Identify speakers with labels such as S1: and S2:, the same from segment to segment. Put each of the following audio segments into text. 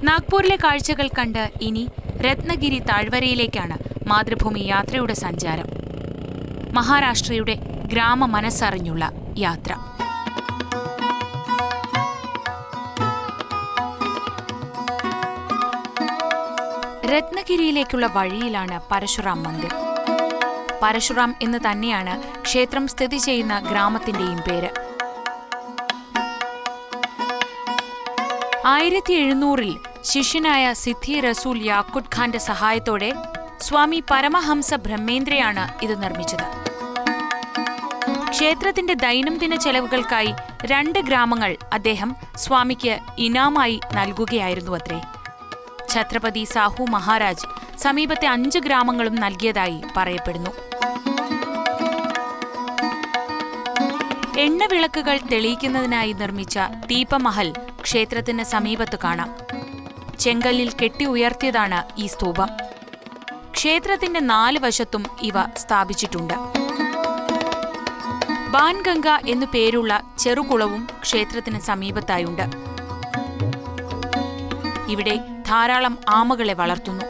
S1: നാഗ്പൂരിലെ കാഴ്ചകൾ കണ്ട് ഇനി രത്നഗിരി താഴ്വരയിലേക്കാണ് മാതൃഭൂമി യാത്രയുടെ സഞ്ചാരം. മഹാരാഷ്ട്രയുടെ ഗ്രാമ മനസ്സറിഞ്ഞുള്ള യാത്ര. രത്നഗിരിയിലേക്കുള്ള വഴിയിലാണ് പരശുറാം മന്ദിർ. പരശുറാം എന്ന് തന്നെയാണ് ക്ഷേത്രം സ്ഥിതി ചെയ്യുന്ന ഗ്രാമത്തിന്റെയും പേര്. 1700-ൽ ശിഷ്യനായ സിദ്ധി റസൂൽ യാക്കുട്ട് ഖാന്റെ സഹായത്തോടെ സ്വാമി പരമഹംസ ബ്രഹ്മേന്ദ്രയാണ് ഇത് നിർമ്മിച്ചത്. ക്ഷേത്രത്തിന്റെ ദൈനംദിന ചെലവുകൾക്കായി 2 ഗ്രാമങ്ങൾ അദ്ദേഹം സ്വാമിക്ക് ഇനാമായി നൽകുകയായിരുന്നുവത്രേ. ഛത്രപതി സാഹു മഹാരാജ് സമീപത്തെ 5 ഗ്രാമങ്ങളും നൽകിയതായി പറയപ്പെടുന്നു. എണ്ണവിളക്കുകൾ തെളിയിക്കുന്നതിനായി നിർമ്മിച്ച ദീപമഹൽ ക്ഷേത്രത്തിന് സമീപത്ത് കാണാം. ചെങ്കല്ലിൽ കെട്ടി ഉയർത്തിയതാണ് ഈ സ്തൂപം. ക്ഷേത്രത്തിന്റെ 4 വശത്തും ഇവ സ്ഥാപിച്ചിട്ടുണ്ട്. ബാൻഗംഗ എന്നു പേരുള്ള ചെറുകുളവും ക്ഷേത്രത്തിന് സമീപത്തായുണ്ട്. ഇവിടെ ധാരാളം ആമകളെ വളർത്തുന്നു.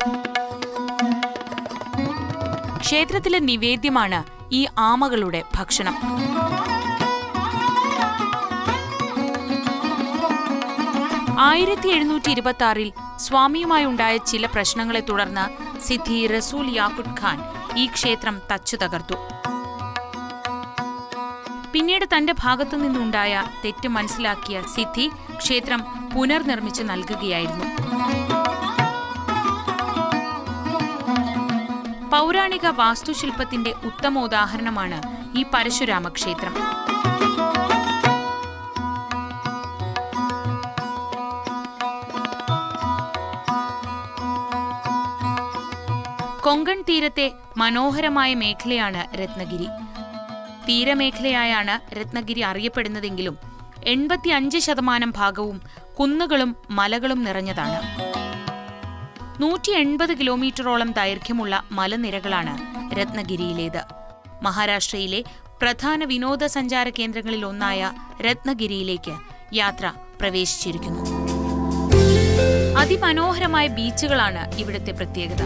S1: ക്ഷേത്രത്തിലെ നിവേദ്യമാണ് ഈ ആമകളുടെ ഭക്ഷണം. 1726-ൽ സ്വാമിയുമായുണ്ടായ ചില പ്രശ്നങ്ങളെ തുടർന്ന് സിദ്ധി റസൂൽ യാക്കുട്ട് ഖാൻ ഈ ക്ഷേത്രം തച്ചു തകർത്തു. പിന്നീട് തന്റെ ഭാഗത്തു നിന്നുണ്ടായ തെറ്റ് മനസ്സിലാക്കിയ സിദ്ധി ക്ഷേത്രം പുനർനിർമ്മിച്ചു നൽകുകയായിരുന്നു. പൗരാണിക വാസ്തുശില്പത്തിന്റെ ഉത്തമോദാഹരണമാണ് ഈ പരശുരാമ ക്ഷേത്രം. കൊങ്കൺ തീരത്തെ മനോഹരമായ മേഖലയാണ് രത്നഗിരി. തീരമേഖലയായാണ് രത്നഗിരി അറിയപ്പെടുന്നതെങ്കിലും 85% ഭാഗവും കുന്നുകളും മലകളും നിറഞ്ഞതാണ്. 180 കിലോമീറ്ററോളം ദൈർഘ്യമുള്ള മലനിരകളാണ് രത്നഗിരിയിലേത്. മഹാരാഷ്ട്രയിലെ പ്രധാന വിനോദസഞ്ചാര കേന്ദ്രങ്ങളിൽ ഒന്നായ രത്നഗിരിയിലേക്ക് യാത്ര പ്രവേശിച്ചിരിക്കുന്നു. അതിമനോഹരമായ ബീച്ചുകളാണ് ഇവിടുത്തെ പ്രത്യേകത.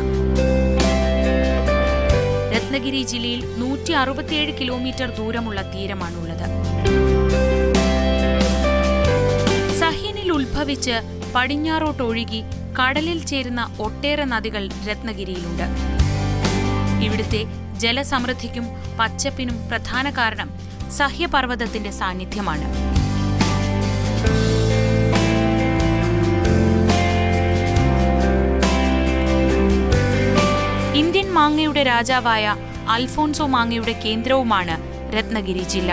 S1: രത്നഗിരി ജില്ലയിൽ 167 കിലോമീറ്റർ ദൂരമുള്ള തീരമാണുള്ളത്. സഹ്യനിൽ ഉത്ഭവിച്ച് പടിഞ്ഞാറോട്ടൊഴുകി കടലിൽ ചേരുന്ന ഒട്ടേറെ നദികൾ രത്നഗിരിയിലുണ്ട്. ഇവിടുത്തെ ജലസമൃദ്ധിക്കും പച്ചപ്പിനും പ്രധാന കാരണം സഹ്യപർവ്വതത്തിന്റെ സാന്നിധ്യമാണ്. ഇന്ത്യൻ മാങ്ങയുടെ രാജാവായ അൽഫോൺസോ മാങ്ങയുടെ കേന്ദ്രവുമാണ് രത്നഗിരി ജില്ല.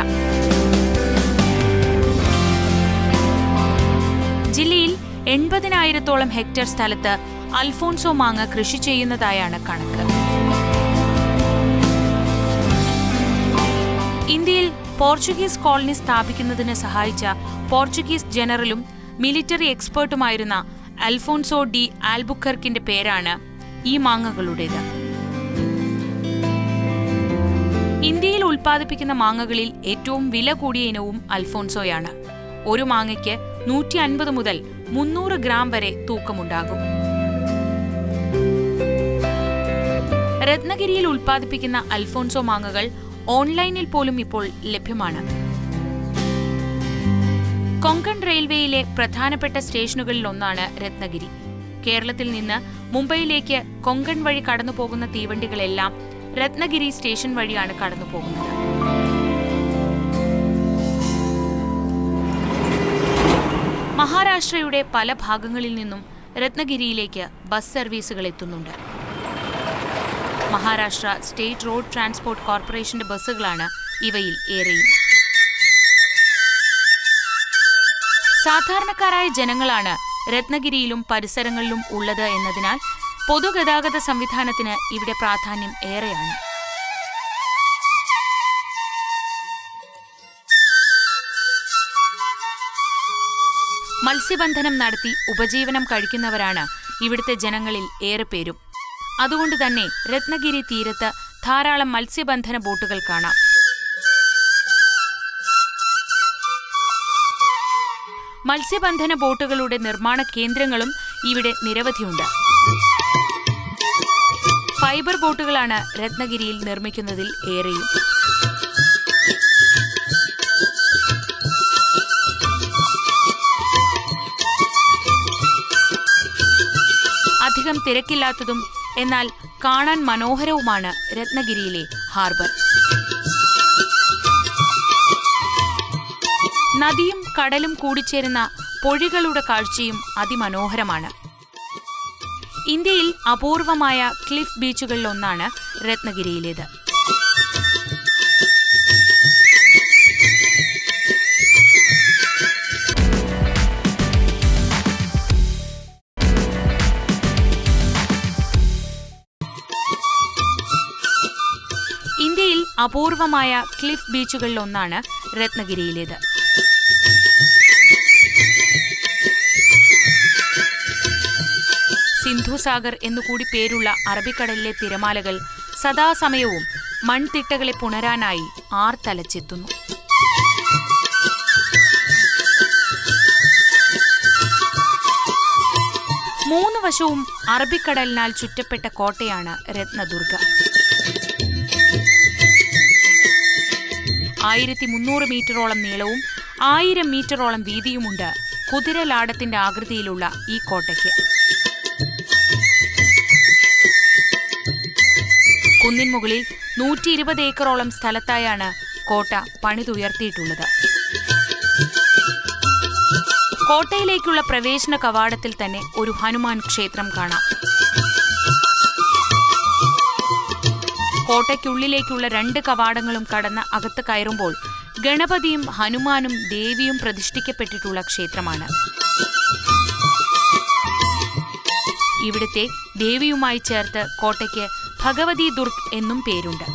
S1: ജില്ലയിൽ 80,000-ഓളം ഹെക്ടർ സ്ഥലത്ത് അൽഫോൺസോ മാങ്ങ കൃഷി ചെയ്യുന്നതായാണ് കണക്ക്. ഇന്ത്യയിൽ പോർച്ചുഗീസ് കോളനി സ്ഥാപിക്കുന്നതിന് സഹായിച്ച പോർച്ചുഗീസ് ജനറലും മിലിറ്ററി എക്സ്പേർട്ടുമായിരുന്ന അൽഫോൺസോ ഡി ആൽബുക്കർക്കിന്റെ പേരാണ് ഈ മാങ്ങകളുടേത്. ഇന്ത്യയിൽ ഉൽപ്പാദിപ്പിക്കുന്ന മാങ്ങകളിൽ ഏറ്റവും വില കൂടിയ ഇനവും അൽഫോൺസോയാണ്. ഒരു മാങ്ങയ്ക്ക് 150 മുതൽ 300 ഗ്രാം വരെ തൂക്കമുണ്ടാകും. രത്നഗിരിയിൽ ഉൽപ്പാദിപ്പിക്കുന്ന അൽഫോൺസോ മാങ്ങകൾ ഓൺലൈനിൽ പോലും ഇപ്പോൾ ലഭ്യമാണ്. കൊങ്കൺ റെയിൽവേയിലെ പ്രധാനപ്പെട്ട സ്റ്റേഷനുകളിൽ ഒന്നാണ് രത്നഗിരി. കേരളത്തിൽ നിന്ന് മുംബൈയിലേക്ക് കൊങ്കൺ വഴി കടന്നുപോകുന്ന തീവണ്ടികളെല്ലാം രത്നഗിരി സ്റ്റേഷൻ വഴിയാണ് കടന്നുപോകുന്നത്. മഹാരാഷ്ട്രയുടെ പല ഭാഗങ്ങളിൽ നിന്നും രത്നഗിരിയിലേക്ക് ബസ് സർവീസുകൾ എത്തുന്നുണ്ട്. മഹാരാഷ്ട്ര സ്റ്റേറ്റ് റോഡ് ട്രാൻസ്പോർട്ട് കോർപ്പറേഷന്റെ ബസ്സുകളാണ് ഇവയിൽ ഏറെയും. സാധാരണക്കാരായ ജനങ്ങളാണ് രത്നഗിരിയിലും പരിസരങ്ങളിലും ഉള്ളത് എന്നതിനാൽ പൊതുഗതാഗത സംവിധാനത്തിന് ഇവിടെ പ്രാധാന്യം ഏറെയാണ്. മത്സ്യബന്ധനം നടത്തി ഉപജീവനം കഴിക്കുന്നവരാണ് ഇവിടുത്തെ ജനങ്ങളിൽ ഏറെ പേരും. അതുകൊണ്ട് തന്നെ രത്നഗിരി തീരത്ത് ധാരാളം മത്സ്യബന്ധന ബോട്ടുകൾ കാണാം. മത്സ്യബന്ധന ബോട്ടുകളുടെ നിർമ്മാണ കേന്ദ്രങ്ങളും ഇവിടെ നിരവധിയുണ്ട്. ഫൈബർ ബോട്ടുകളാണ് രത്നഗിരിയിൽ നിർമ്മിക്കുന്നതിൽ ഏറെയും. അധികം തിരക്കില്ലാത്തതും എന്നാൽ കാണാൻ മനോഹരവുമാണ് രത്നഗിരിയിലെ ഹാർബർ. നദിയും കടലും കൂടിച്ചേരുന്ന പൊഴികളുടെ കാഴ്ചയും അതിമനോഹരമാണ്. ഇന്ത്യയിൽ അപൂർവമായ ക്ലിഫ് ബീച്ചുകളിലൊന്നാണ് രത്നഗിരിയിലേത്. ഇന്ത്യയിൽ അപൂർവമായ ക്ലിഫ് ബീച്ചുകളിലൊന്നാണ് രത്നഗിരിയിലേത്. സിന്ധുസാഗർ എന്നുകൂടി പേരുള്ള അറബിക്കടലിലെ തിരമാലകൾ സദാസമയവും മൺതിട്ടകളെ പുണരാനായി ആർത്തലച്ചെത്തുന്നു. മൂന്ന് വശവും അറബിക്കടലിനാൽ ചുറ്റപ്പെട്ട കോട്ടയാണ് രത്നദുർഗ. 1300 മീറ്ററോളം നീളവും 1000 മീറ്ററോളം വീതിയുമുണ്ട് കുതിരലാടത്തിന്റെ ആകൃതിയിലുള്ള ഈ കോട്ടയ്ക്ക്. കുന്നിൻ മുകളിൽ 120 ഏക്കറോളം സ്ഥലത്തായാണ് കോട്ട പണിതുയർത്തിയിട്ടുള്ളത്. കോട്ടയിലേക്കുള്ള പ്രവേശന കവാടത്തിൽ തന്നെ ഒരു ഹനുമാൻ ക്ഷേത്രം കാണാം. കോട്ടയ്ക്കുള്ളിലേക്കുള്ള 2 കവാടങ്ങളും കടന്ന് അകത്ത് കയറുമ്പോൾ ഗണപതിയും ഹനുമാനും ദേവിയും പ്രതിഷ്ഠിക്കപ്പെട്ടിട്ടുള്ള ക്ഷേത്രമാണ്. ഇവിടുത്തെ ദേവിയുമായി ചേർത്ത് കോട്ടയ്ക്ക് ഭഗവതി ദുർഗ് എന്നും പേരുണ്ട്.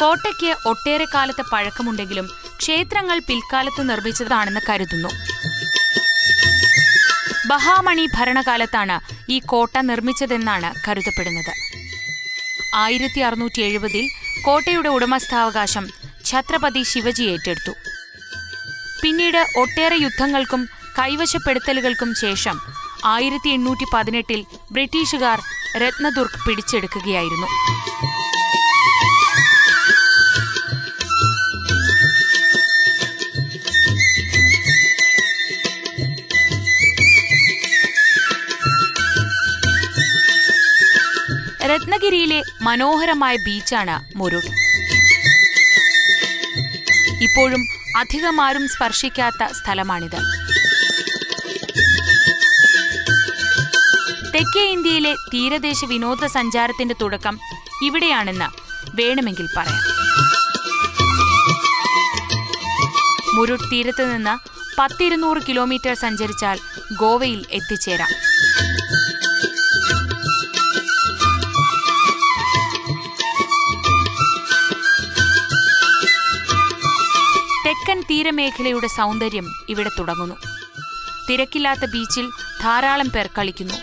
S1: കോട്ടയ്ക്ക് ഒട്ടേറെ കാലത്തെ പഴക്കമുണ്ടെങ്കിലും ക്ഷേത്രങ്ങൾ പിൽക്കാലത്ത് നിർമ്മിച്ചതാണെന്ന് കരുതുന്നു. ബഹാമണി ഭരണകാലത്താണ് ഈ കോട്ട നിർമ്മിച്ചതെന്നാണ് കരുതപ്പെടുന്നത്. 1670 കോട്ടയുടെ ഉടമസ്ഥാവകാശം ഛത്രപതി ശിവജി ഏറ്റെടുത്തു. പിന്നീട് ഒട്ടേറെ യുദ്ധങ്ങൾക്കും കൈവശപ്പെടുത്തലുകൾക്കും ശേഷം 1818 ബ്രിട്ടീഷുകാർ രത്നദുർഗ് പിടിച്ചെടുക്കുകയായിരുന്നു. രത്നഗിരിയിലെ മനോഹരമായ ബീച്ചാണ് മുരുട്. ഇപ്പോഴും അധികമാരും സ്പർശിക്കാത്ത സ്ഥലമാണിത്. തെക്കേ ഇന്ത്യയിലെ തീരദേശ വിനോദസഞ്ചാരത്തിന്റെ തുടക്കം ഇവിടെയാണെന്ന് വേണമെങ്കിൽ പറയാം. മുരുട് തീരത്ത് നിന്ന് 10-200 കിലോമീറ്റർ സഞ്ചരിച്ചാൽ ഗോവയിൽ എത്തിച്ചേരാം. തെക്കൻ തീരമേഖലയുടെ സൗന്ദര്യം ഇവിടെ തുടങ്ങുന്നു. തിരക്കില്ലാത്ത ബീച്ചിൽ ധാരാളം പേർ കളിക്കുന്നു.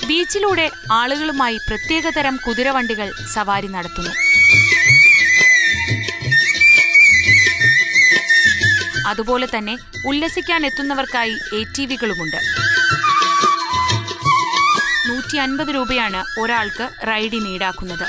S1: ബീച്ചിലൂടെ ആളുകളുമായി പ്രത്യേകതരം കുതിരവണ്ടികൾ സവാരി നടത്തുന്നു. അതുപോലെ തന്നെ ഉല്ലസിക്കാൻ എത്തുന്നവർക്കായി ATVകളുമുണ്ട്. 150 രൂപയാണ് ഒരാൾക്ക് റൈഡിന് ഈടാക്കുന്നത്.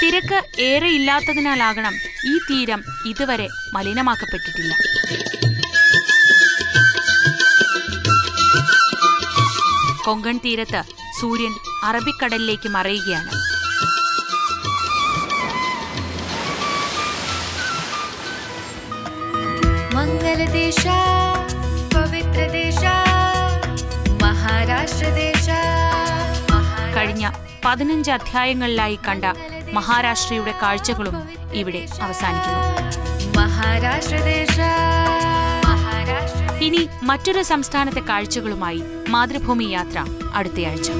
S1: തിരക്ക് ഏറെ ഇല്ലാത്തതിനാലാകണം ഈ തീരം ഇതുവരെ മലിനമാക്കപ്പെട്ടിട്ടില്ല. കൊങ്കൺ തീരത്ത് സൂര്യൻ അറബിക്കടലിലേക്ക് മറയുകയാണ്.
S2: മംഗളദേശ പവിത്രദേശ മഹാരാഷ്ട്രദേശ.
S1: കഴിഞ്ഞ 15 അധ്യായങ്ങളിലായി കണ്ട മഹാരാഷ്ട്രയുടെ കാഴ്ചകളും ഇവിടെ അവസാനിക്കുന്നു. ഇനി മറ്റൊരു സംസ്ഥാനത്തെ കാഴ്ചകളുമായി മാതൃഭൂമി യാത്ര അടുത്തയാഴ്ച.